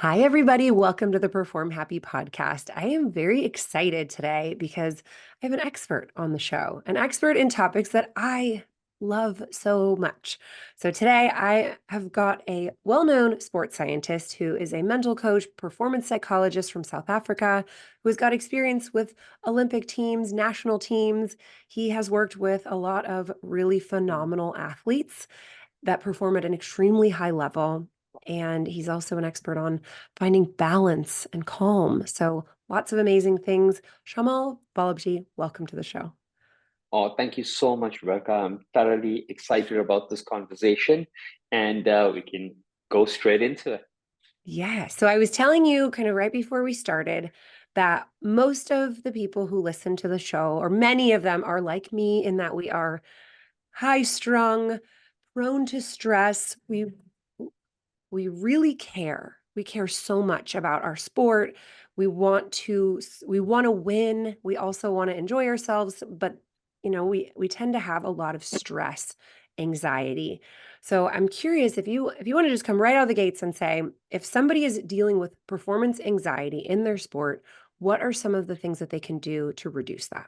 Hi, everybody. Welcome to the Perform Happy Podcast. I am very excited today because I have an expert on the show, an expert in topics that I love so much. So today I have got a well-known sports scientist who is a mental coach, performance psychologist from South Africa, who has got experience with Olympic teams, national teams. He has worked with a lot of really phenomenal athletes that perform at an extremely high level. And he's also an expert on finding balance and calm. So lots of amazing things. Shayamal Jallabhjee, welcome to the show. Oh, thank you so much, Rebecca. I'm thoroughly excited about this conversation, and we can go straight into it. Yeah. So I was telling you kind of right before we started that most of the people who listen to the show, or many of them, are like me in that we are high strung, prone to stress. We really care. We care so much about our sport. We want to win. We also want to enjoy ourselves, but we tend to have a lot of stress, anxiety. So I'm curious if you want to just come right out of the gates and say, if somebody is dealing with performance anxiety in their sport, what are some of the things that they can do to reduce that?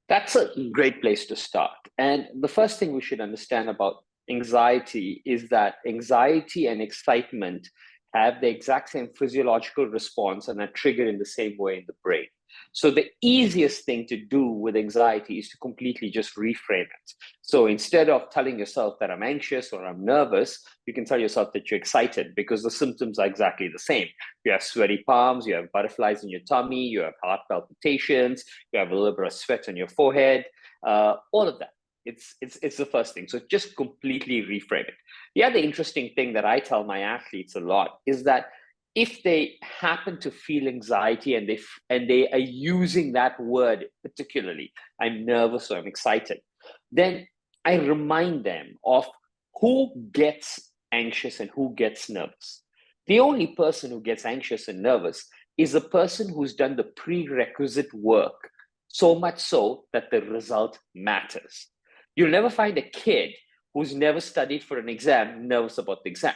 That's a great place to start. And the first thing we should understand about anxiety is that anxiety and excitement have the exact same physiological response and are triggered in the same way in the brain. So, the easiest thing to do with anxiety is to completely just reframe it. So, instead of telling yourself that I'm anxious or I'm nervous, you can tell yourself that you're excited because the symptoms are exactly the same. You have sweaty palms, you have butterflies in your tummy, you have heart palpitations, you have a little bit of sweat on your forehead, all of that. It's the first thing. So just completely reframe it. The other interesting thing that I tell my athletes a lot is that if they happen to feel anxiety and they are using that word particularly, I'm nervous or I'm excited, then I remind them of who gets anxious and who gets nervous. The only person who gets anxious and nervous is a person who's done the prerequisite work, so much so that the result matters. You'll never find a kid who's never studied for an exam nervous about the exam.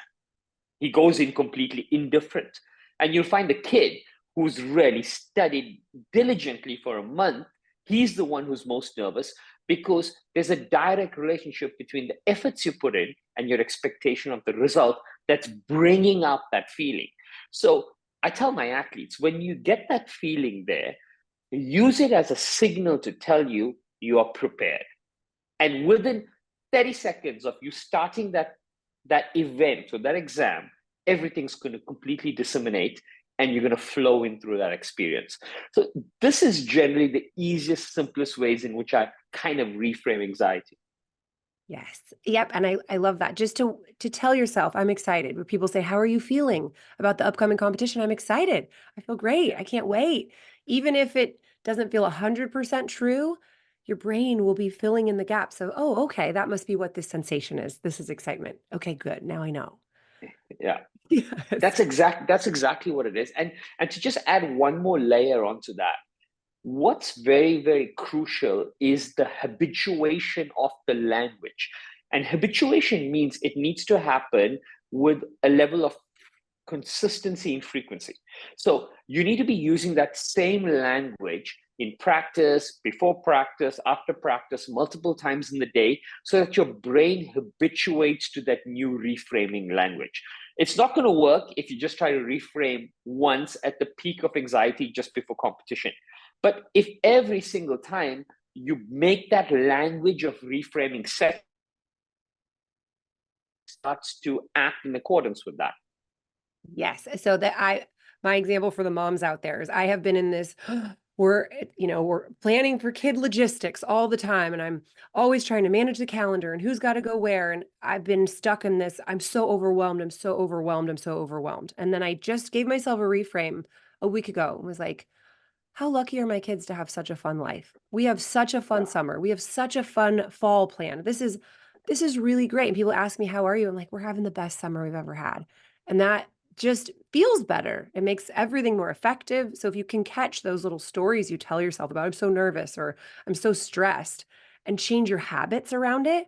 He goes in completely indifferent. And you'll find a kid who's really studied diligently for a month. He's the one who's most nervous because there's a direct relationship between the efforts you put in and your expectation of the result that's bringing up that feeling. So I tell my athletes, when you get that feeling there, use it as a signal to tell you you are prepared. And within 30 seconds of you starting that event or that exam, everything's going to completely disseminate and you're going to flow in through that experience. So this is generally the easiest, simplest ways in which I kind of reframe anxiety. Yes. Yep. And I love that. Just to tell yourself, I'm excited. When people say, "How are you feeling about the upcoming competition?" I'm excited. I feel great. Yeah. I can't wait. Even if it doesn't feel 100% true, your brain will be filling in the gaps of, "Oh, okay, that must be what this sensation is. This is excitement. Okay, good. Now I know." Yeah. Yes. That's exactly what it is. And to just add one more layer onto that, what's very, very crucial is the habituation of the language. And habituation means it needs to happen with a level of consistency and frequency. So you need to be using that same language in practice, before practice, after practice, multiple times in the day, so that your brain habituates to that new reframing language. It's not going to work if you just try to reframe once at the peak of anxiety just before competition. But if every single time you make that language of reframing set, starts to act in accordance with that. Yes. So that my example for the moms out there is I have been in this we're planning for kid logistics all the time and I'm always trying to manage the calendar and who's got to go where and I've been stuck in this. I'm so overwhelmed. I'm so overwhelmed. I'm so overwhelmed. And then I just gave myself a reframe a week ago and was like, how lucky are my kids to have such a fun life? We have such a fun Yeah. summer. We have such a fun fall plan. This is really great. And people ask me, how are you? I'm like, we're having the best summer we've ever had. And that just feels better. It makes everything more effective. So if you can catch those little stories you tell yourself about, I'm so nervous or I'm so stressed, and change your habits around it,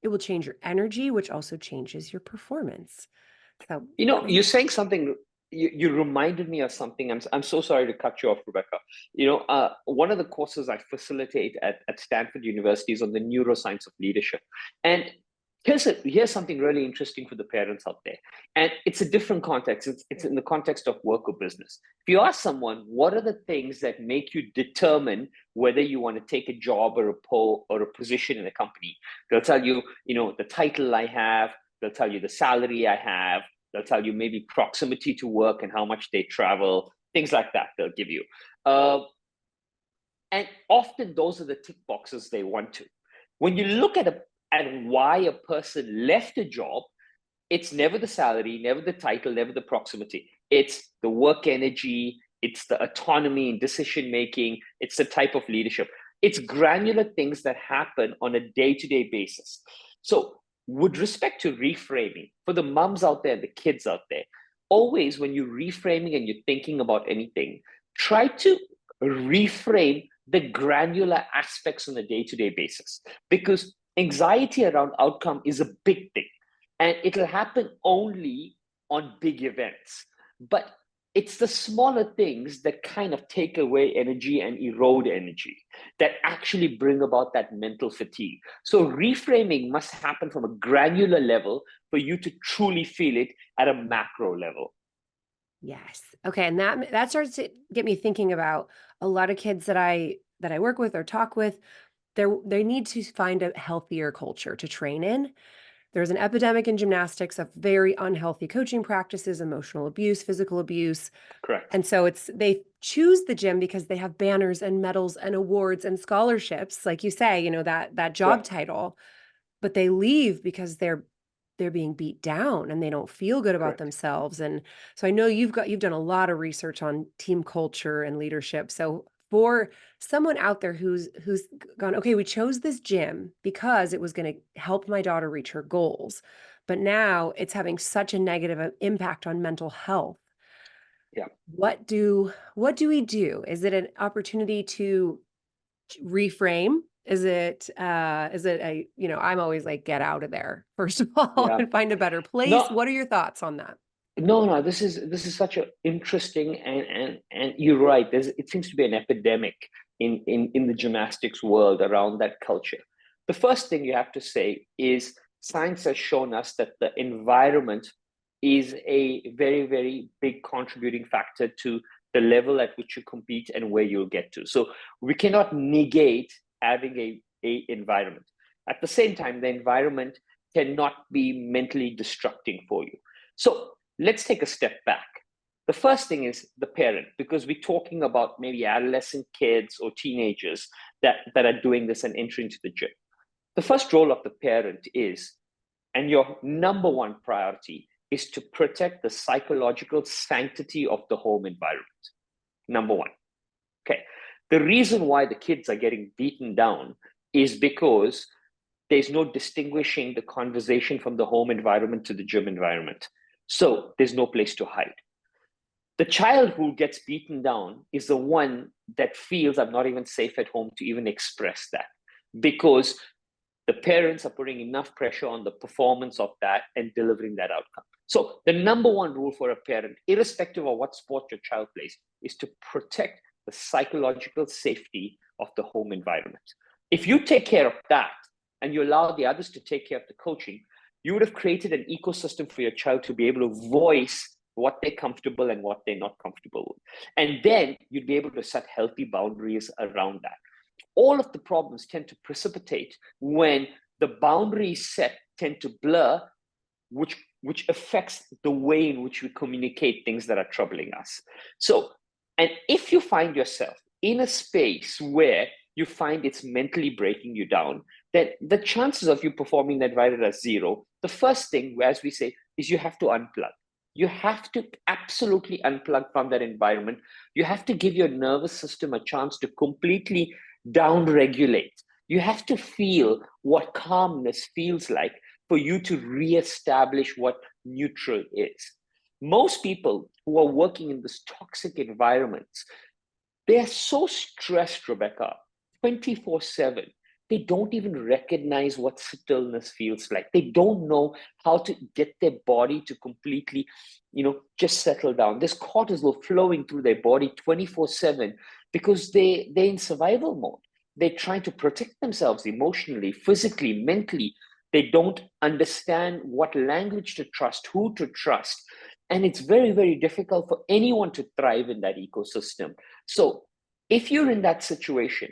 it will change your energy, which also changes your performance. So You're saying something. You reminded me of something. I'm so sorry to cut you off, Rebecca. One of the courses I facilitate at Stanford University is on the neuroscience of leadership, and here's something really interesting for the parents out there. And it's a different context. It's in the context of work or business. If you ask someone, what are the things that make you determine whether you want to take a job or a position in a company? They'll tell you, the title I have. They'll tell you the salary I have. They'll tell you maybe proximity to work and how much they travel, things like that they'll give you. And often those are the tick boxes they want to. When you look at why a person left a job, it's never the salary, never the title, never the proximity. It's the work energy, it's the autonomy in decision making, it's the type of leadership. It's granular things that happen on a day-to-day basis. So with respect to reframing, for the moms out there, the kids out there, always when you're reframing and you're thinking about anything, try to reframe the granular aspects on a day-to-day basis, because anxiety around outcome is a big thing and it'll happen only on big events. But it's the smaller things that kind of take away energy and erode energy that actually bring about that mental fatigue. So reframing must happen from a granular level for you to truly feel it at a macro level. yes. Okay. And that starts to get me thinking about a lot of kids that I work with or talk with. They need to find a healthier culture to train in. There's an epidemic in gymnastics of very unhealthy coaching practices, emotional abuse, physical abuse. Correct. And so they choose the gym because they have banners and medals and awards and scholarships, like you say, that job title, but they leave because they're being beat down and they don't feel good about themselves. And so I know you've done a lot of research on team culture and leadership. So for someone out there who's gone, okay, we chose this gym because it was going to help my daughter reach her goals, but now it's having such a negative impact on mental health. Yeah. What do we do? Is it an opportunity to reframe? Is it a, I'm always like, get out of there, first of all, and find a better place. No, what are your thoughts on that? No, this is such an interesting and you're right. It seems to be an epidemic in the gymnastics world around that culture. The first thing you have to say is science has shown us that the environment is a very, very big contributing factor to the level at which you compete and where you'll get to. So we cannot negate having a environment. At the same time, the environment cannot be mentally destructing for you. So let's take a step back. The first thing is the parent, because we're talking about maybe adolescent kids or teenagers that are doing this and entering into the gym. The first role of the parent is, and your number one priority, is to protect the psychological sanctity of the home environment. Number one. Okay. The reason why the kids are getting beaten down is because there's no distinguishing the conversation from the home environment to the gym environment. So there's no place to hide. The child who gets beaten down is the one that feels I'm not even safe at home to even express that, because the parents are putting enough pressure on the performance of that and delivering that outcome. So the number one rule for a parent, irrespective of what sport your child plays, is to protect the psychological safety of the home environment. If you take care of that and you allow the others to take care of the coaching, you would have created an ecosystem for your child to be able to voice what they're comfortable and what they're not comfortable with. And then you'd be able to set healthy boundaries around that. All of the problems tend to precipitate when the boundaries set tend to blur, which affects the way in which we communicate things that are troubling us. So, and if you find yourself in a space where you find it's mentally breaking you down, then the chances of you performing that virus are zero. The first thing, as we say, is you have to unplug. You have to absolutely unplug from that environment. You have to give your nervous system a chance to completely downregulate. You have to feel what calmness feels like for you to reestablish what neutral is. Most people who are working in this toxic environments, they are so stressed, Rebecca, 24/7, they don't even recognize what stillness feels like. They don't know how to get their body to completely, just settle down. There's cortisol flowing through their body 24/7 because they're in survival mode. They're trying to protect themselves emotionally, physically, mentally. They don't understand what language to trust, who to trust. And it's very, very difficult for anyone to thrive in that ecosystem. So if you're in that situation,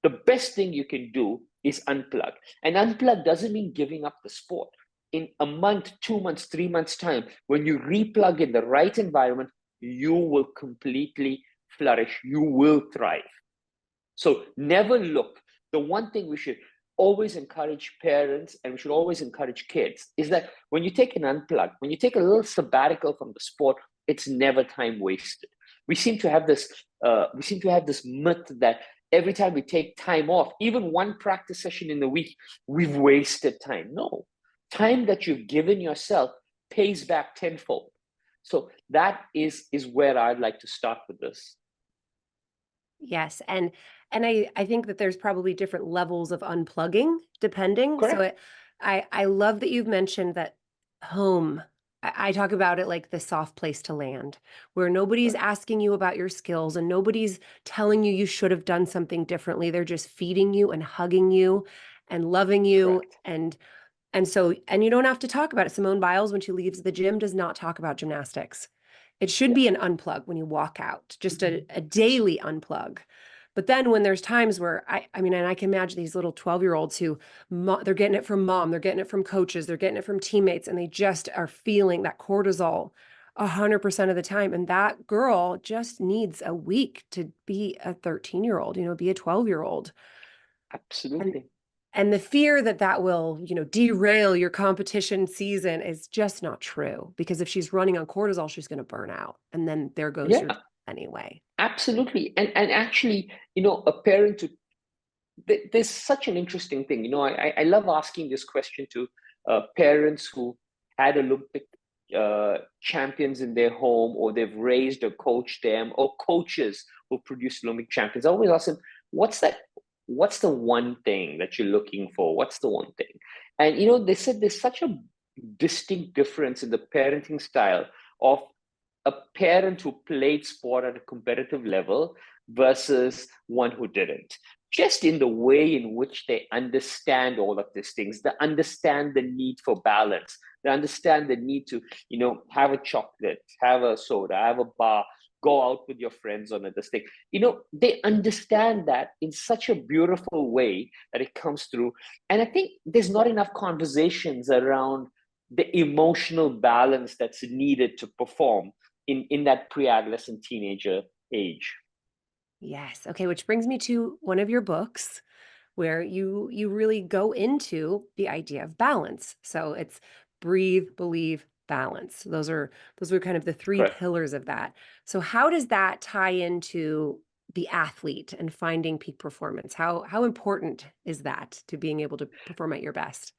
the best thing you can do is unplug. And unplug doesn't mean giving up the sport. In a month, 2 months, 3 months' time, when you replug in the right environment, you will completely flourish. You will thrive. So never look. The one thing we should always encourage parents and we should always encourage kids is that when you take an unplug, when you take a little sabbatical from the sport, it's never time wasted. We seem to have this myth that every time we take time off, even one practice session in the week, we've wasted time. No, time that you've given yourself pays back tenfold. So that is where I'd like to start with this. Yes, and I think that there's probably different levels of unplugging depending. So Correct. I love that you've mentioned that home. I talk about it like the soft place to land, where nobody's Correct. asking you about your skills and nobody's telling you should have done something differently. They're just feeding you and hugging you and loving you Correct. and you don't have to talk about it. Simone Biles, when she leaves the gym, does not talk about gymnastics. It should Yeah. be an unplug when you walk out, just a daily unplug. But then when there's times where I mean, and I can imagine these little 12-year-olds who they're getting it from mom, they're getting it from coaches, they're getting it from teammates, and they just are feeling that cortisol 100% of the time. And that girl just needs a week to be a 13-year-old, be a 12-year-old. And Absolutely. and the fear that that will, derail your competition season is just not true because if she's running on cortisol, she's going to burn out. And then there goes your Yeah, anyway. absolutely. And actually, a parent to there's such an interesting thing. I love asking this question to parents who had Olympic champions in their home, or they've raised or coached them, or coaches who produce Olympic champions. I always ask them, what's that? What's the one thing that you're looking for? What's the one thing? And they said there's such a distinct difference in the parenting style of a parent who played sport at a competitive level versus one who didn't. Just in the way in which they understand all of these things, they understand the need for balance, they understand the need to, have a chocolate, have a soda, have a bar, go out with your friends on this thing. They understand that in such a beautiful way that it comes through. And I think there's not enough conversations around the emotional balance that's needed to perform in that pre-adolescent teenager age. Yes. Okay, which brings me to one of your books where you really go into the idea of balance. So it's breathe, believe, balance. Those are kind of the three Correct. pillars of that. So how does that tie into the athlete and finding peak performance? How important is that to being able to perform at your best?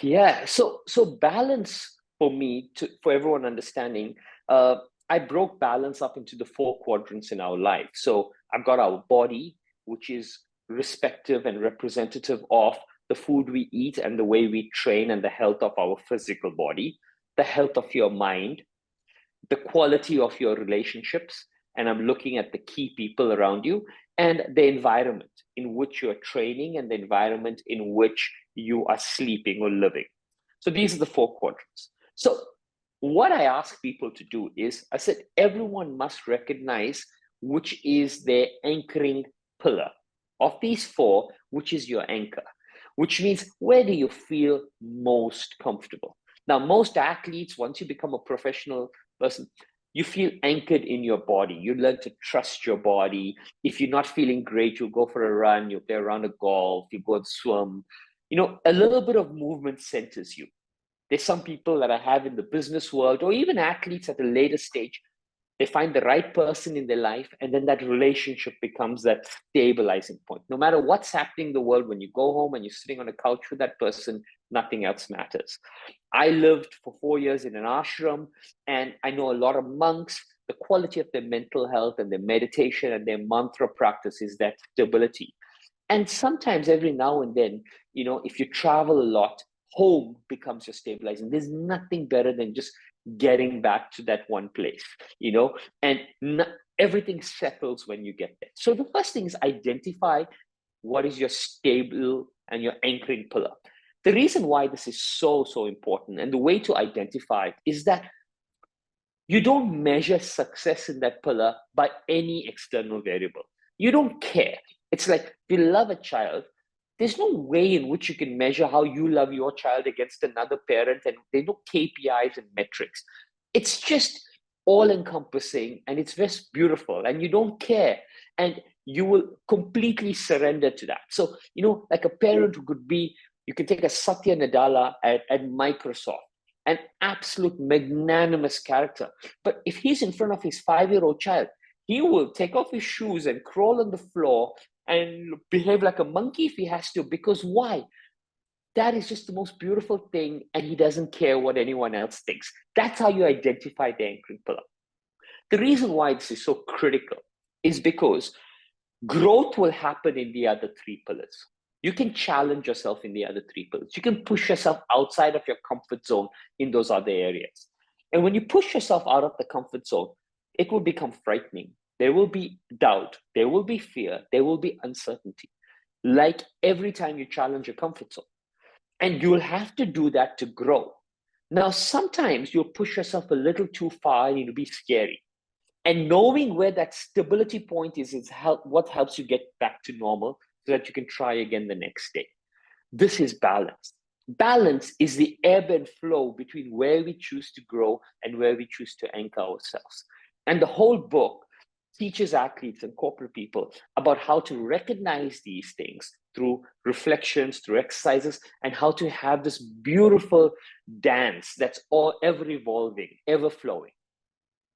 Yeah. So balance for me, for everyone understanding, I broke balance up into the four quadrants in our life. So I've got our body, which is respective and representative of the food we eat and the way we train and the health of our physical body, the health of your mind, the quality of your relationships, and I'm looking at the key people around you, and the environment in which you're training and the environment in which you are sleeping or living. So these are the four quadrants. So what I ask people to do is, I said, everyone must recognize which is their anchoring pillar. Of these four, which is your anchor? Which means, where do you feel most comfortable? Now, most athletes, once you become a professional person, you feel anchored in your body. You learn to trust your body. If you're not feeling great, you go for a run, you play a round of golf, you go and swim. A little bit of movement centers you. There's some people that I have in the business world, or even athletes at a later stage, they find the right person in their life, and then that relationship becomes that stabilizing point. No matter what's happening in the world, when you go home and you're sitting on a couch with that person, nothing else matters. I lived for 4 years in an ashram, and I know a lot of monks. The quality of their mental health and their meditation and their mantra practice is that stability. And sometimes every now and then, if you travel a lot, home becomes your stabilizing. There's nothing better than just getting back to that one place, and everything settles when you get there. So the first thing is identify what is your stable and your anchoring pillar. The reason why this is so, so important, and the way to identify it, is that you don't measure success in that pillar by any external variable. You don't care. It's like, if you love a child, there's no way in which you can measure how you love your child against another parent, and there's no KPIs and metrics. It's just all encompassing, and it's just beautiful, and you don't care, and you will completely surrender to that. So, like a parent who could be, you can take a Satya Nadella at Microsoft, an absolute magnanimous character. But if he's in front of his 5-year-old child, he will take off his shoes and crawl on the floor and behave like a monkey if he has to. Because why? That is just the most beautiful thing, and he doesn't care what anyone else thinks. That's how you identify the anchoring pillar. The reason why this is so critical is because growth will happen in the other 3 pillars. You can challenge yourself in the other 3 pillars. You can push yourself outside of your comfort zone in those other areas. And when you push yourself out of the comfort zone, it will become frightening. There will be doubt. There will be fear. There will be uncertainty. Like every time you challenge your comfort zone. And you'll have to do that to grow. Now, sometimes you'll push yourself a little too far and it'll be scary. And knowing where that stability point is what helps you get back to normal, so that you can try again the next day. This is balance. Balance is the ebb and flow between where we choose to grow and where we choose to anchor ourselves. And the whole book teaches athletes and corporate people about how to recognize these things through reflections, through exercises, and how to have this beautiful dance that's all ever evolving, ever flowing.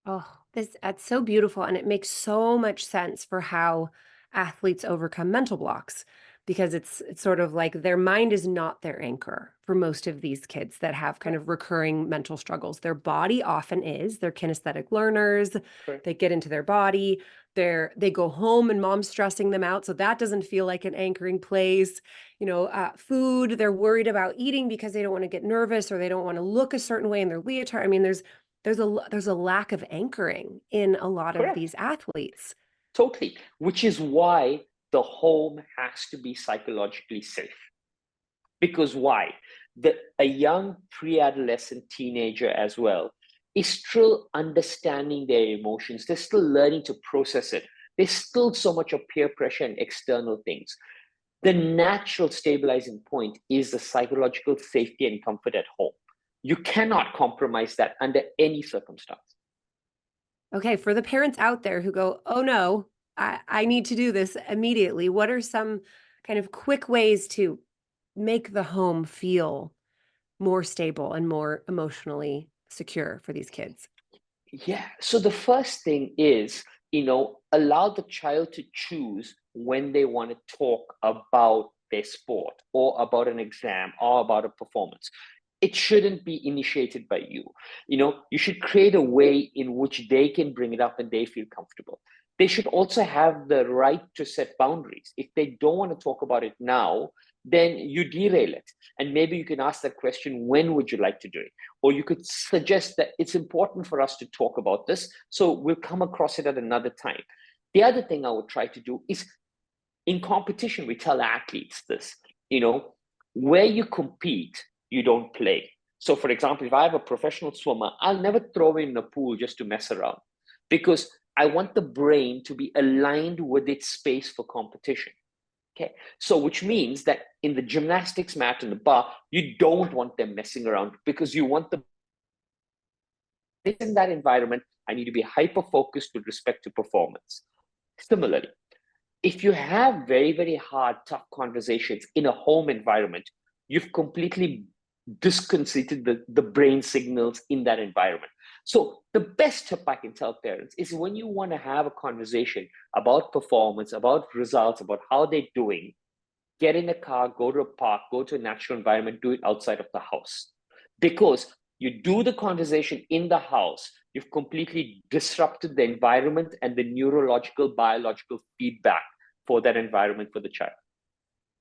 Oh, that's so beautiful. And it makes so much sense for how athletes overcome mental blocks, because it's sort of like their mind is not their anchor for most of these kids that have kind of recurring mental struggles. Their body often is. They're kinesthetic learners. Correct. They get into their body. They go home and mom's stressing them out. So that doesn't feel like an anchoring place. Food, they're worried about eating because they don't want to get nervous, or they don't want to look a certain way in their leotard. I mean, there's a lack of anchoring in a lot of these athletes. Totally, which is why the home has to be psychologically safe. Because why? A young pre-adolescent teenager as well is still understanding their emotions. They're still learning to process it. There's still so much of peer pressure and external things. The natural stabilizing point is the psychological safety and comfort at home. You cannot compromise that under any circumstance. Okay, for the parents out there who go, oh no, I need to do this immediately, what are some kind of quick ways to make the home feel more stable and more emotionally secure for these kids? Yeah, so the first thing is, allow the child to choose when they want to talk about their sport or about an exam or about a performance. It shouldn't be initiated by you. You should create a way in which they can bring it up and they feel comfortable. They should also have the right to set boundaries. If they don't want to talk about it now, then you derail it. And maybe you can ask that question, when would you like to do it? Or you could suggest that it's important for us to talk about this, so we'll come across it at another time. The other thing I would try to do is, in competition, we tell athletes this, where you compete, you don't play. So for example, if I have a professional swimmer, I'll never throw in a pool just to mess around, because I want the brain to be aligned with its space for competition. Okay, so which means that in the gymnastics mat and the bar, you don't want them messing around, because you want them in that environment. I need to be hyper focused with respect to performance. Similarly, if you have very, very hard, tough conversations in a home environment, you've completely disconcerted the brain signals in that environment. So the best tip I can tell parents is, when you want to have a conversation about performance, about results, about how they're doing, get in a car, go to a park, go to a natural environment, do it outside of the house. Because you do the conversation in the house, you've completely disrupted the environment and the neurological, biological feedback for that environment for the child.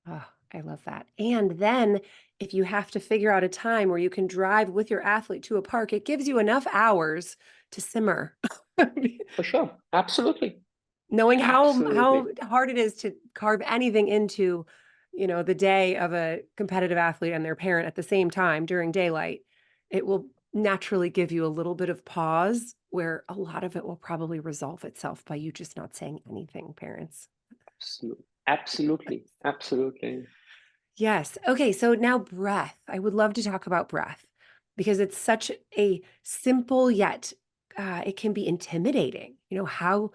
Oh, I love that. And then if you have to figure out a time where you can drive with your athlete to a park, it gives you enough hours to simmer. For sure. Absolutely. Knowing how Absolutely. hard it is to carve anything into, the day of a competitive athlete and their parent at the same time during daylight, it will naturally give you a little bit of pause where a lot of it will probably resolve itself by you just not saying anything, parents. Absolutely. Absolutely. Absolutely. Yes. Okay. So now breath. I would love to talk about breath because it's such a simple yet it can be intimidating. How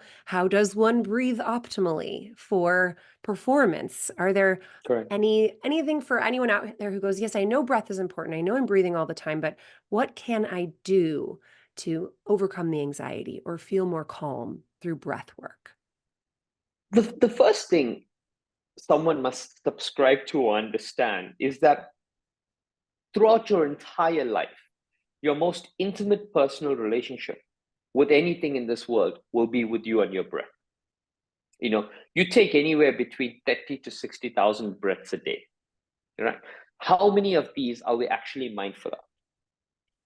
does one breathe optimally for performance? Are there Correct. anything for anyone out there who goes, yes, I know breath is important. I know I'm breathing all the time, but what can I do to overcome the anxiety or feel more calm through breath work? The first thing someone must subscribe to or understand is that throughout your entire life, your most intimate personal relationship with anything in this world will be with you and your breath. You take anywhere between 30 to 60,000 breaths a day, right? How many of these are we actually mindful of?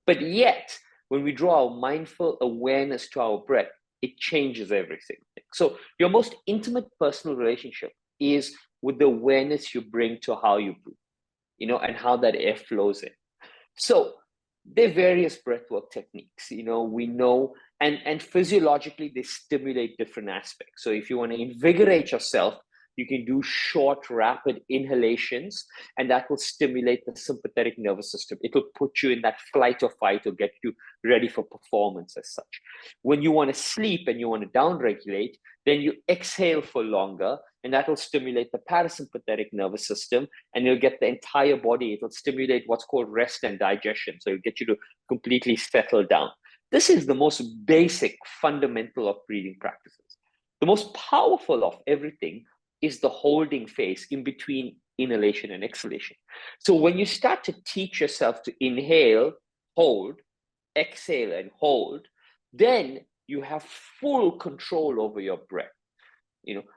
But yet, when we draw our mindful awareness to our breath, it changes everything. So your most intimate personal relationship is with the awareness you bring to how you breathe, and how that air flows in. So there are various breathwork techniques, we know, and physiologically they stimulate different aspects. So if you want to invigorate yourself, you can do short, rapid inhalations, and that will stimulate the sympathetic nervous system. It'll put you in that flight or fight or get you ready for performance as such. When you want to sleep and you want to downregulate, then you exhale for longer, and that will stimulate the parasympathetic nervous system, and you'll get the entire body. It'll stimulate what's called rest and digestion. So it'll get you to completely settle down. This is the most basic, fundamental of breathing practices. The most powerful of everything is the holding phase in between inhalation and exhalation. So when you start to teach yourself to inhale, hold, exhale, and hold, then you have full control over your breath.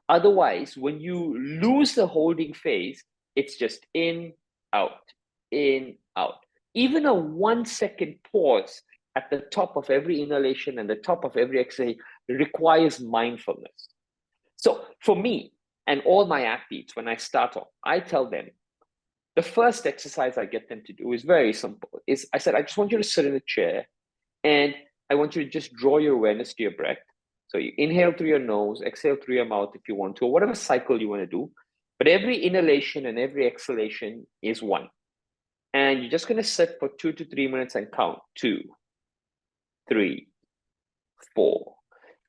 Otherwise, when you lose the holding phase, it's just in, out, in, out. Even a 1 second pause at the top of every inhalation and the top of every exhale requires mindfulness. So for me and all my athletes, when I start off, I tell them the first exercise I get them to do is very simple. I said, I just want you to sit in a chair and I want you to just draw your awareness to your breath. So you inhale through your nose, exhale through your mouth if you want to, or whatever cycle you want to do. But every inhalation and every exhalation is one. And you're just going to sit for 2 to 3 minutes and count 2, 3, 4.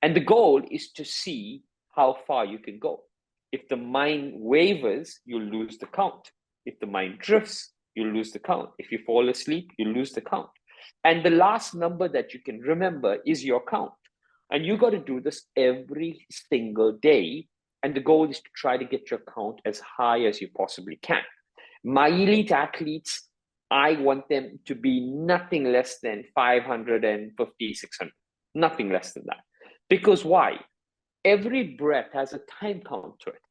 And the goal is to see how far you can go. If the mind wavers, you'll lose the count. If the mind drifts, you'll lose the count. If you fall asleep, you'll lose the count. And the last number that you can remember is your count. And you got to do this every single day. And the goal is to try to get your count as high as you possibly can. My elite athletes, I want them to be nothing less than 550, 600, nothing less than that. Because why? Every breath has a time count to it.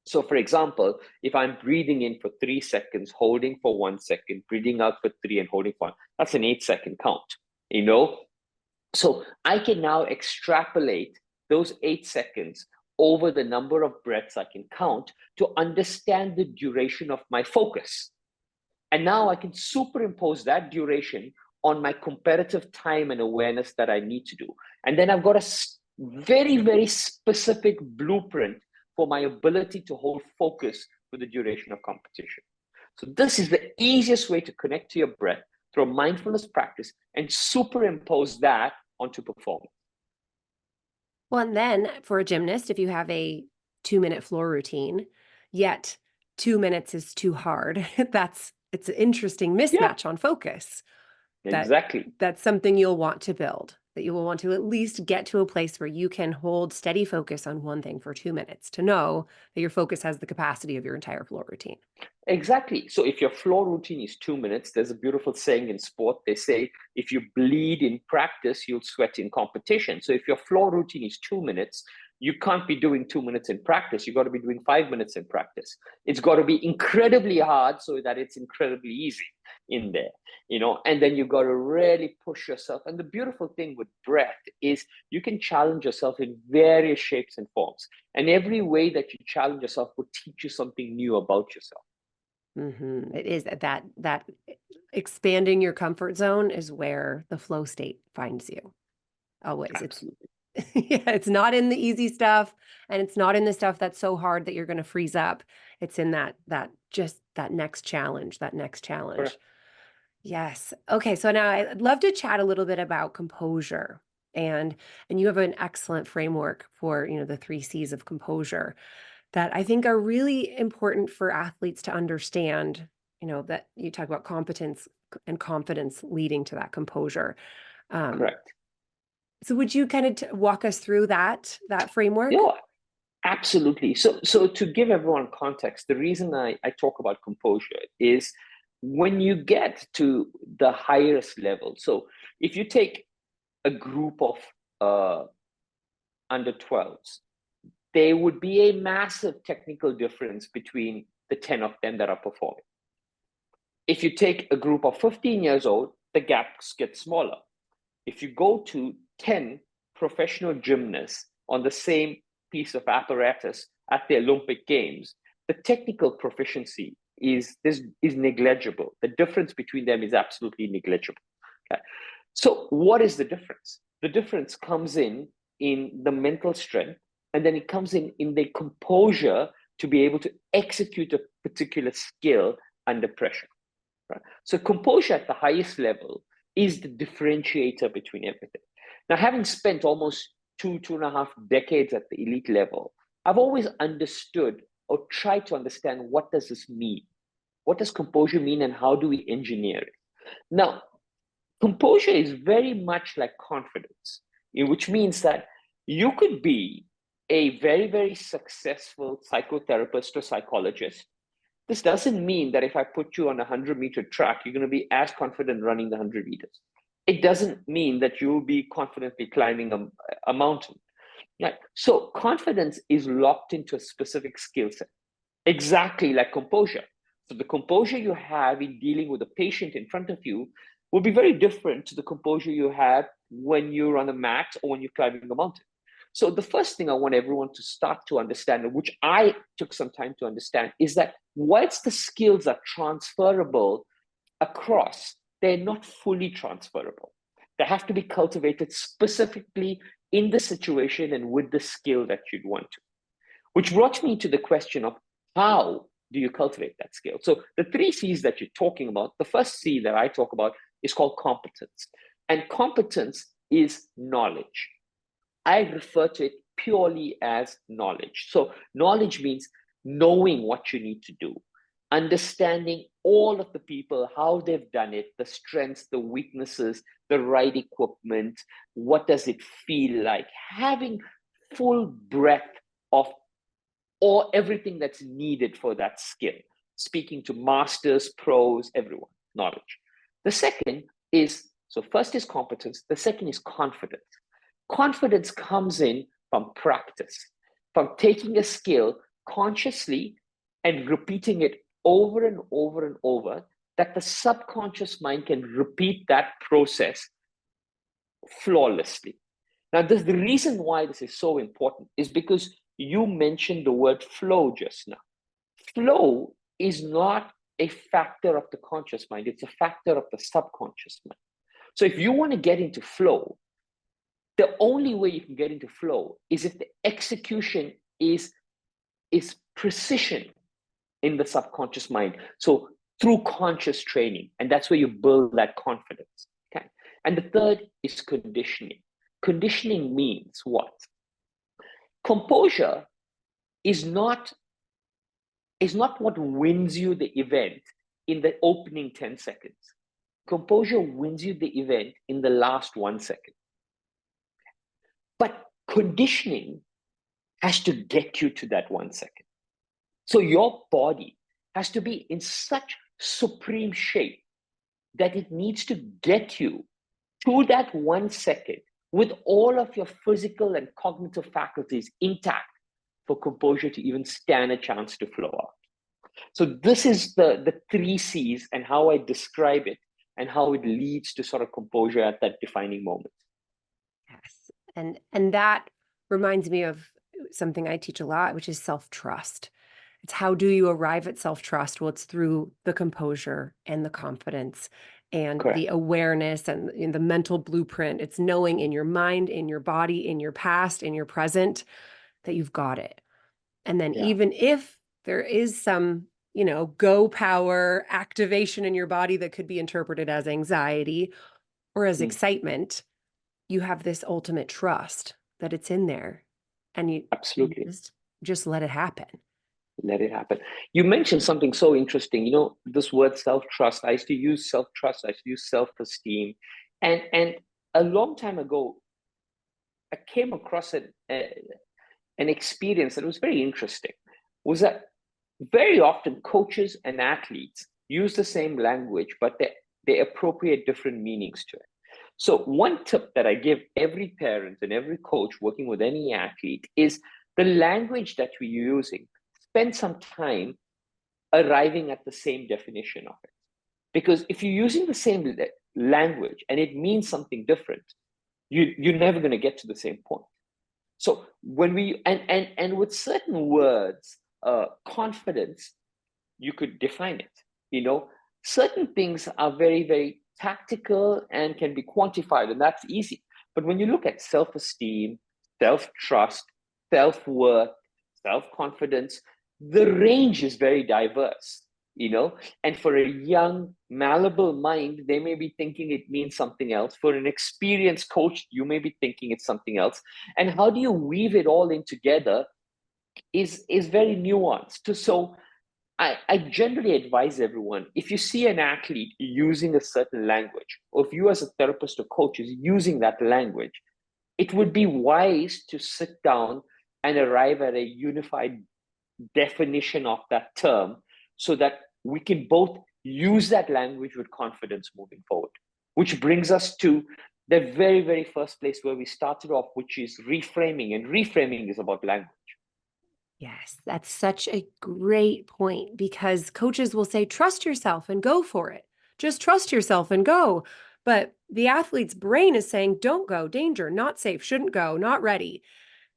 So for example, if I'm breathing in for 3 seconds, holding for 1 second, breathing out for 3 and holding for 1, that's an 8-second count, So I can now extrapolate those 8 seconds over the number of breaths I can count to understand the duration of my focus. And now I can superimpose that duration on my competitive time and awareness that I need to do. And then I've got a very, very specific blueprint for my ability to hold focus for the duration of competition. So this is the easiest way to connect to your breath through a mindfulness practice and superimpose that onto performance. Well, and then for a gymnast, if you have a 2-minute floor routine, yet 2 minutes is too hard, it's an interesting mismatch on focus. Exactly. That's something you'll want to build, that you will want to at least get to a place where you can hold steady focus on one thing for 2 minutes to know that your focus has the capacity of your entire floor routine. Exactly. So if your floor routine is 2 minutes, there's a beautiful saying in sport. They say, if you bleed in practice, you'll sweat in competition. So if your floor routine is 2 minutes, you can't be doing 2 minutes in practice. You got to be doing 5 minutes in practice. It's got to be incredibly hard so that it's incredibly easy in there, and then you got to really push yourself. And the beautiful thing with breath is you can challenge yourself in various shapes and forms. And every way that you challenge yourself will teach you something new about yourself. It is that expanding your comfort zone is where the flow state finds you. Always. Absolutely. It's not in the easy stuff, and it's not in the stuff that's so hard that you're going to freeze up. It's in that next challenge, Correct. Yes. Okay. So now I'd love to chat a little bit about composure, and you have an excellent framework for, the 3 C's of composure that I think are really important for athletes to understand, that you talk about competence and confidence leading to that composure. Correct. So would you kind of walk us through that framework? Yeah, absolutely. So to give everyone context, the reason I talk about composure is when you get to the highest level. So if you take a group of under 12s, there would be a massive technical difference between the 10 of them that are performing. If you take a group of 15 years old, the gaps get smaller. If you go to 10 professional gymnasts on the same piece of apparatus at the Olympic Games, the technical proficiency is negligible. The difference between them is absolutely negligible. Okay? So what is the difference? The difference comes in the mental strength, and then it comes in the composure to be able to execute a particular skill under pressure. Right? So composure at the highest level is the differentiator between everything. Now, having spent almost 2.5 decades at the elite level, I've always understood or tried to understand, what does this mean? What does composure mean, and how do we engineer it? Now, composure is very much like confidence, which means that you could be a very, very successful psychotherapist or psychologist. This doesn't mean that if I put you on a 100-meter track, you're going to be as confident running the 100 meters. It doesn't mean that you'll be confidently climbing a mountain. Right? So confidence is locked into a specific skill set, exactly like composure. So the composure you have in dealing with a patient in front of you will be very different to the composure you have when you're on a mat or when you're climbing a mountain. So the first thing I want everyone to start to understand, which I took some time to understand, is that whilst the skills are transferable across, they're not fully transferable. They have to be cultivated specifically in the situation and with the skill that you'd want to. Which brought me to the question of, how do you cultivate that skill? So the 3 C's that you're talking about, the first C that I talk about is called competence. And competence is knowledge. I refer to it purely as knowledge. So knowledge means knowing what you need to do, understanding all of the people, how they've done it, the strengths, the weaknesses, the right equipment, what does it feel like, having full breadth of everything that's needed for that skill, speaking to masters, pros, everyone, knowledge. The second is, so first is competence, the second is confidence. Confidence comes in from practice, from taking a skill consciously and repeating it over and over and over, that the subconscious mind can repeat that process flawlessly. Now, the reason why this is so important is because you mentioned the word flow just now. Flow is not a factor of the conscious mind, it's a factor of the subconscious mind. So if you want to get into flow, the only way you can get into flow is if the execution is precision in the subconscious mind. So through conscious training, and that's where you build that confidence. Okay. And the third is conditioning. Conditioning means what? Composure is not what wins you the event in the opening 10 seconds. Composure wins you the event in the last 1 second. But conditioning has to get you to that 1 second. So your body has to be in such supreme shape that it needs to get you to that 1 second with all of your physical and cognitive faculties intact for composure to even stand a chance to flow out. So this is the three C's and how I describe it and how it leads to sort of composure at that defining moment. Yes. And that reminds me of something I teach a lot, which is self-trust. It's how do you arrive at self-trust? Well, it's through the composure and the confidence and the Correct. awareness and the mental blueprint. It's knowing in your mind, in your body, in your past, in your present, that you've got it. And then Yeah. even if there is some, go power activation in your body that could be interpreted as anxiety or as excitement, you have this ultimate trust that it's in there, and you Absolutely. just let it happen. Let it happen. You mentioned something so interesting. This word self-trust. I used to use self-trust. I used to use self-esteem. And a long time ago, I came across an experience that was very interesting. Was that very often coaches and athletes use the same language, but they appropriate different meanings to it. So one tip that I give every parent and every coach working with any athlete is the language that we're using. Spend some time arriving at the same definition of it. Because if you're using the same language and it means something different, you're never going to get to the same point. So when we and with certain words, confidence, you could define it. Certain things are very, very tactical and can be quantified, and that's easy. But when you look at self-esteem, self-trust, self-worth, self-confidence, the range is very diverse. And for a young, malleable mind, they may be thinking it means something else. For an experienced coach, you may be thinking it's something else. And how do you weave it all in together is very nuanced. So I generally advise everyone, if you see an athlete using a certain language, or if you as a therapist or coach is using that language, it would be wise to sit down and arrive at a unified definition of that term so that we can both use that language with confidence moving forward. Which brings us to the very, very first place where we started off, which is reframing. And reframing is about language. Yes, that's such a great point, because coaches will say, trust yourself and go for it. Just trust yourself and go. But the athlete's brain is saying, don't go, danger, not safe, shouldn't go, not ready.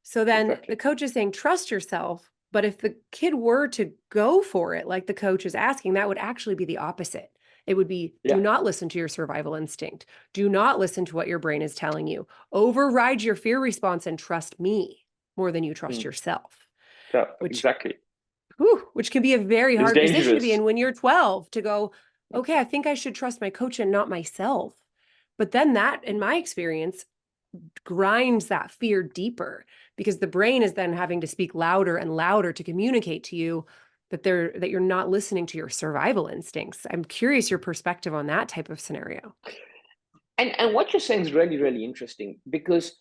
So then Exactly. the coach is saying, trust yourself. But if the kid were to go for it, like the coach is asking, that would actually be the opposite. It would be, do not listen to your survival instinct. Do not listen to what your brain is telling you. Override your fear response and trust me more than you trust yourself. Yeah, Which, exactly. which can be a very It's hard position to be dangerous. in when you're 12, to go, okay, I think I should trust my coach and not myself. But then that, in my experience, grinds that fear deeper, because the brain is then having to speak louder and louder to communicate to you that you're not listening to your survival instincts. I'm curious your perspective on that type of scenario. And what you're saying is really, really interesting because,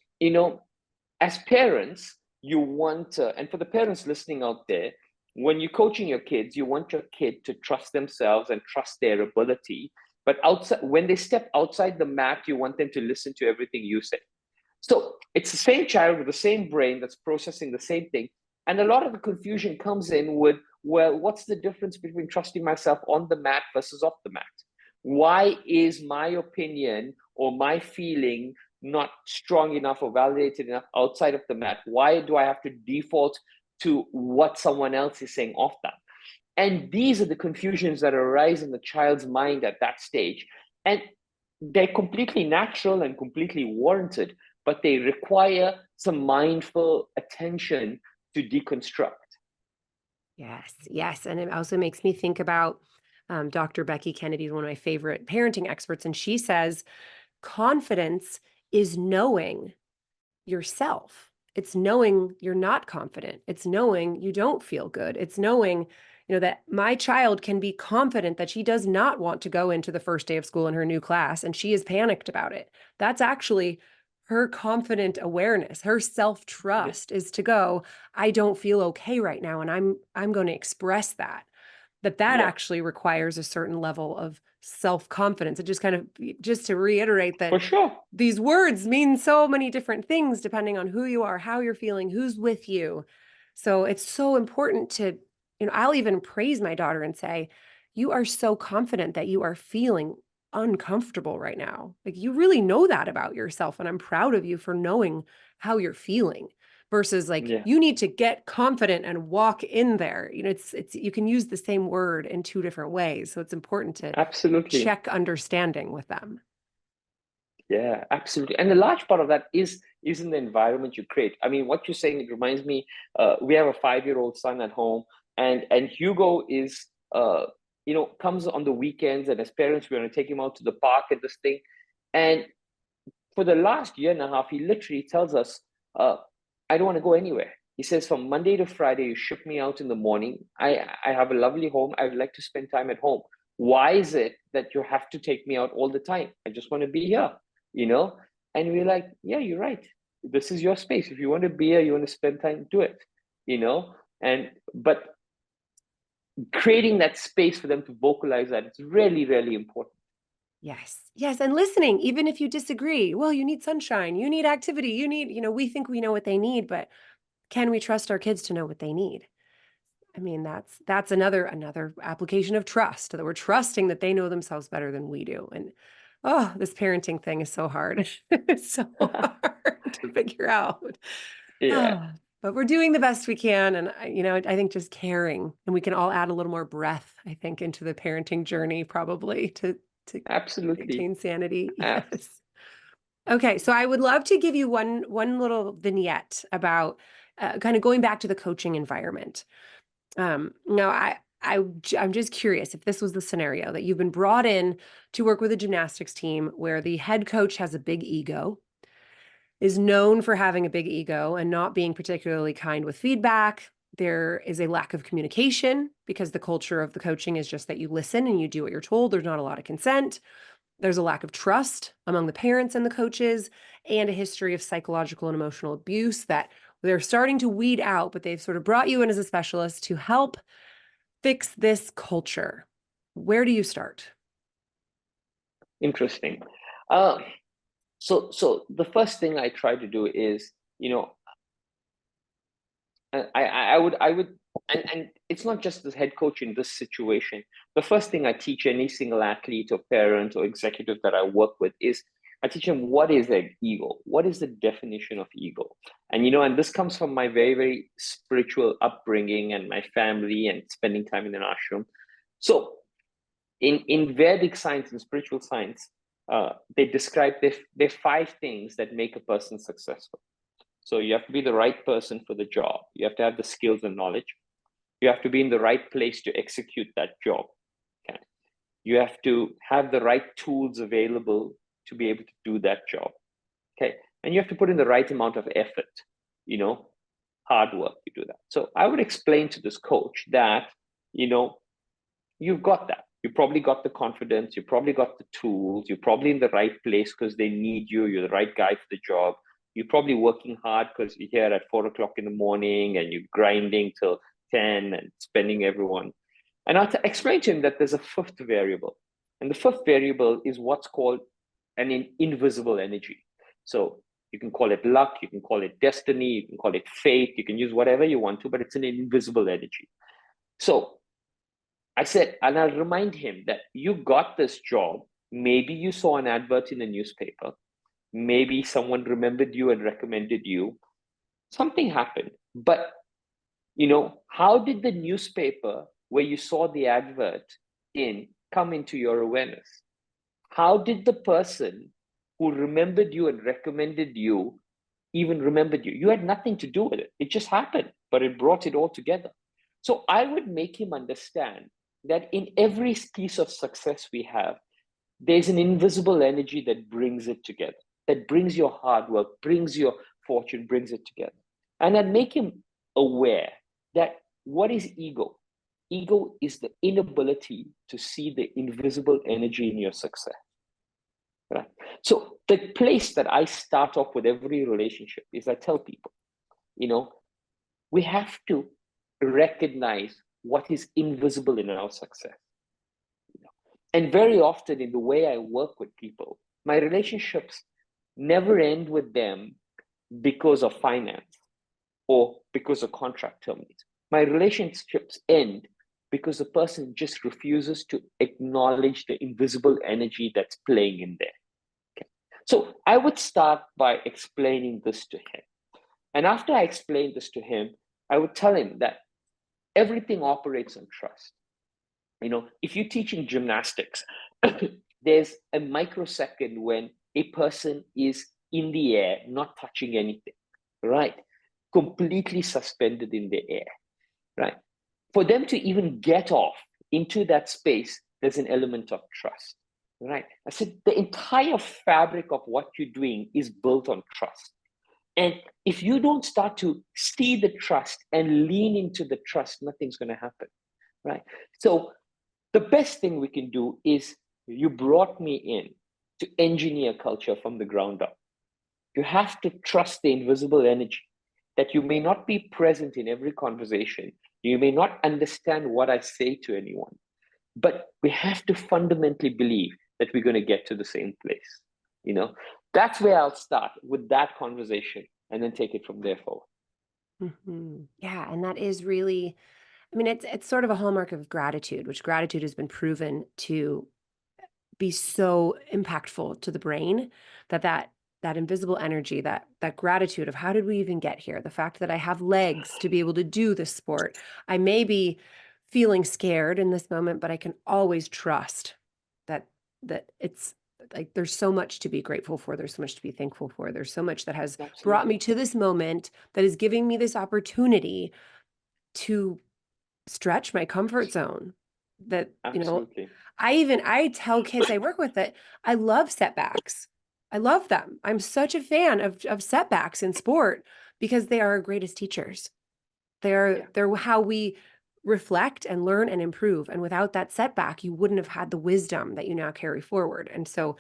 as parents, you want, and for the parents listening out there, when you're coaching your kids, you want your kid to trust themselves and trust their ability. But when they step outside the mat, you want them to listen to everything you say. So it's the same child with the same brain that's processing the same thing. And a lot of the confusion comes in with, well, what's the difference between trusting myself on the mat versus off the mat? Why is my opinion or my feeling not strong enough or validated enough outside of the mat? Why do I have to default to what someone else is saying off that? And these are the confusions that arise in the child's mind at that stage. And they're completely natural and completely warranted, but they require some mindful attention to deconstruct. Yes, yes. And it also makes me think about Dr. Becky Kennedy is one of my favorite parenting experts. And she says, confidence is knowing yourself. It's knowing you're not confident. It's knowing you don't feel good. It's knowing, that my child can be confident that she does not want to go into the first day of school in her new class and she is panicked about it. That's actually her confident awareness. Her self-trust is to go, I don't feel okay right now, and I'm going to express that. that actually requires a certain level of self-confidence. It just kind of, just to reiterate that For sure. these words mean so many different things depending on who you are, how you're feeling, who's with you. So it's so important to, I'll even praise my daughter and say, you are so confident that you are feeling uncomfortable right now. Like, you really know that about yourself. And I'm proud of you for knowing how you're feeling, versus like, you need to get confident and walk in there. It's you can use the same word in two different ways. So it's important to Absolutely check understanding with them. Yeah, absolutely. And a large part of that is in the environment you create. I mean, what you're saying, it reminds me, we have a 5-year-old son at home, and Hugo is, comes on the weekends, and as parents, we're going to take him out to the park and this thing. And for the last year and a half, he literally tells us, I don't want to go anywhere. He says, from Monday to Friday, you ship me out in the morning. I have a lovely home. I would like to spend time at home. Why is it that you have to take me out all the time? I just want to be here, And we're like, yeah, you're right. This is your space. If you want to be here, you want to spend time, do it, But creating that space for them to vocalize that, it's really, really important. Yes. Yes. And listening, even if you disagree, well, you need sunshine, you need activity, you need, we think we know what they need, but can we trust our kids to know what they need? I mean, that's another application of trust, that we're trusting that they know themselves better than we do. And this parenting thing is so hard. It's so hard to figure out. Yeah. But we're doing the best we can. And, I think just caring, and we can all add a little more breath, I think, into the parenting journey, probably to Absolutely maintain sanity. Yes. Okay. So I would love to give you one little vignette about kind of going back to the coaching environment. Now, I'm just curious if this was the scenario that you've been brought in to work with a gymnastics team where the head coach has a big ego, is known for having a big ego and not being particularly kind with feedback. There is a lack of communication because the culture of the coaching is just that you listen and you do what you're told. There's not a lot of consent. There's a lack of trust among the parents and the coaches, and a history of psychological and emotional abuse that they're starting to weed out, but they've sort of brought you in as a specialist to help fix this culture. Where do you start? Interesting. So the first thing I try to do is, I would, and it's not just the head coach in this situation. The first thing I teach any single athlete or parent or executive that I work with is I teach them what is their ego, what is the definition of ego, and this comes from my very, very spiritual upbringing and my family and spending time in an ashram. So in Vedic science and spiritual science, they describe there 5 things that make a person successful. So you have to be the right person for the job. You have to have the skills and knowledge. You have to be in the right place to execute that job. Okay. You have to have the right tools available to be able to do that job. Okay. And you have to put in the right amount of effort, hard work to do that. So I would explain to this coach that, you've got that. You probably got the confidence. You probably got the tools. You're probably in the right place because they need you. You're the right guy for the job. You're probably working hard because you're here at 4 o'clock in the morning and you're grinding till 10 and spending everyone. And I'll explain to him that there's a 5th variable. And the 5th variable is what's called an invisible energy. So you can call it luck, you can call it destiny, you can call it fate, you can use whatever you want to, but it's an invisible energy. So I said, and I'll remind him that you got this job. Maybe you saw an advert in a newspaper. Maybe someone remembered you and recommended you. Something happened. But, how did the newspaper where you saw the advert come into your awareness? How did the person who remembered you and recommended you even remembered you? You had nothing to do with it. It just happened, but it brought it all together. So I would make him understand that in every piece of success we have, there's an invisible energy that brings it together, that brings your hard work, brings your fortune, brings it together. And I'd make him aware that what is ego? Ego is the inability to see the invisible energy in your success. Right? So the place that I start off with every relationship is I tell people, we have to recognize what is invisible in our success. And very often in the way I work with people, my relationships never end with them because of finance or because of contract terms. My relationships end because the person just refuses to acknowledge the invisible energy that's playing in there. Okay. So I would start by explaining this to him. And after I explain this to him, I would tell him that everything operates on trust. If you're teaching gymnastics, there's a microsecond when a person is in the air, not touching anything, right? Completely suspended in the air, right? For them to even get off into that space, there's an element of trust, right? I said the entire fabric of what you're doing is built on trust. And if you don't start to see the trust and lean into the trust, nothing's going to happen, right? So the best thing we can do is you brought me in to engineer culture from the ground up. You have to trust the invisible energy that you may not be present in every conversation. You may not understand what I say to anyone, but we have to fundamentally believe that we're going to get to the same place. That's where I'll start with that conversation and then take it from there forward. Yeah. And that is really, it's sort of a hallmark of gratitude, which gratitude has been proven to be so impactful to the brain that invisible energy, that gratitude of how did we even get here? The fact that I have legs to be able to do this sport. I may be feeling scared in this moment, but I can always trust that it's like there's so much to be grateful for. There's so much to be thankful for. There's so much that has brought me to this moment that is giving me this opportunity to stretch my comfort zone. That, I tell kids I work with that I love setbacks. I love them. I'm such a fan of setbacks in sport because they are our greatest teachers. They're how we reflect and learn and improve. And without that setback, you wouldn't have had the wisdom that you now carry forward. And so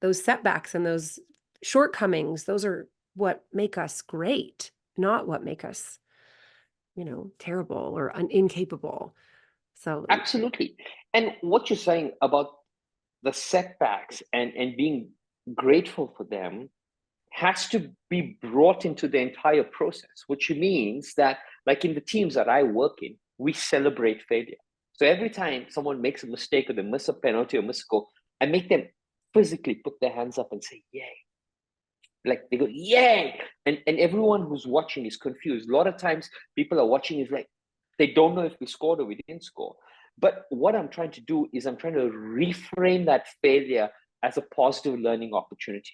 those setbacks and those shortcomings, those are what make us great, not what make us, terrible or incapable. So absolutely. And what you're saying about the setbacks and being grateful for them has to be brought into the entire process, which means that, like in the teams that I work in, we celebrate failure. So every time someone makes a mistake or they miss a penalty or miss a goal, I make them physically put their hands up and say, yay. Like they go, yay. And everyone who's watching is confused. A lot of times people are watching is like, they don't know if we scored or we didn't score. But what I'm trying to do is I'm trying to reframe that failure as a positive learning opportunity.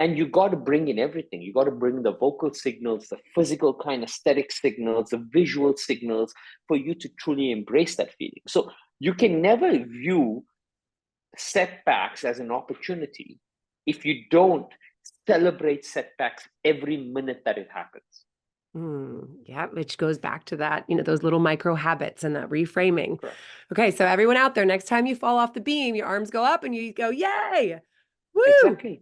And you got to bring in everything. You got to bring the vocal signals, the physical kinesthetic signals, the visual signals for you to truly embrace that feeling. So you can never view setbacks as an opportunity if you don't celebrate setbacks every minute that it happens. Yeah, which goes back to that, those little micro habits and that reframing. Correct. Okay, so everyone out there, next time you fall off the beam, your arms go up and you go, yay! Woo! Exactly.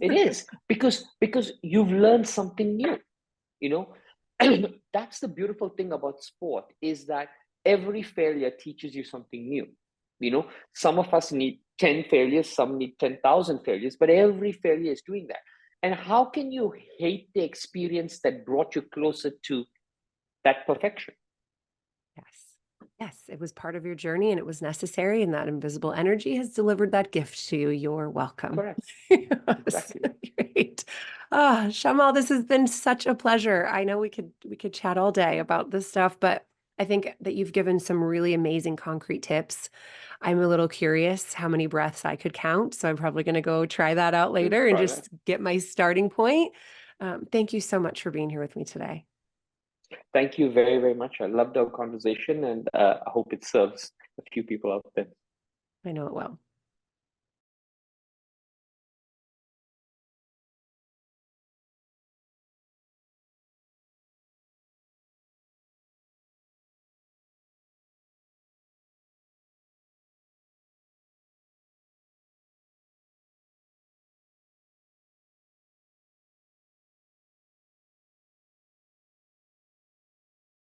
It is because you've learned something new. That's the beautiful thing about sport, is that every failure teaches you something new. Some of us need 10 failures, some need 10,000 failures, but every failure is doing that. And how can you hate the experience that brought you closer to that perfection? Yes, it was part of your journey and it was necessary, and that invisible energy has delivered that gift to you. You're welcome. Correct. Exactly. Great. Shayamal, this has been such a pleasure. I know we could chat all day about this stuff, but I think that you've given some really amazing concrete tips. I'm a little curious how many breaths I could count, so I'm probably going to go try that out later and just get my starting point. Thank you so much for being here with me today. Thank you very, very much. I loved our conversation, and I hope it serves a few people out there. I know it will.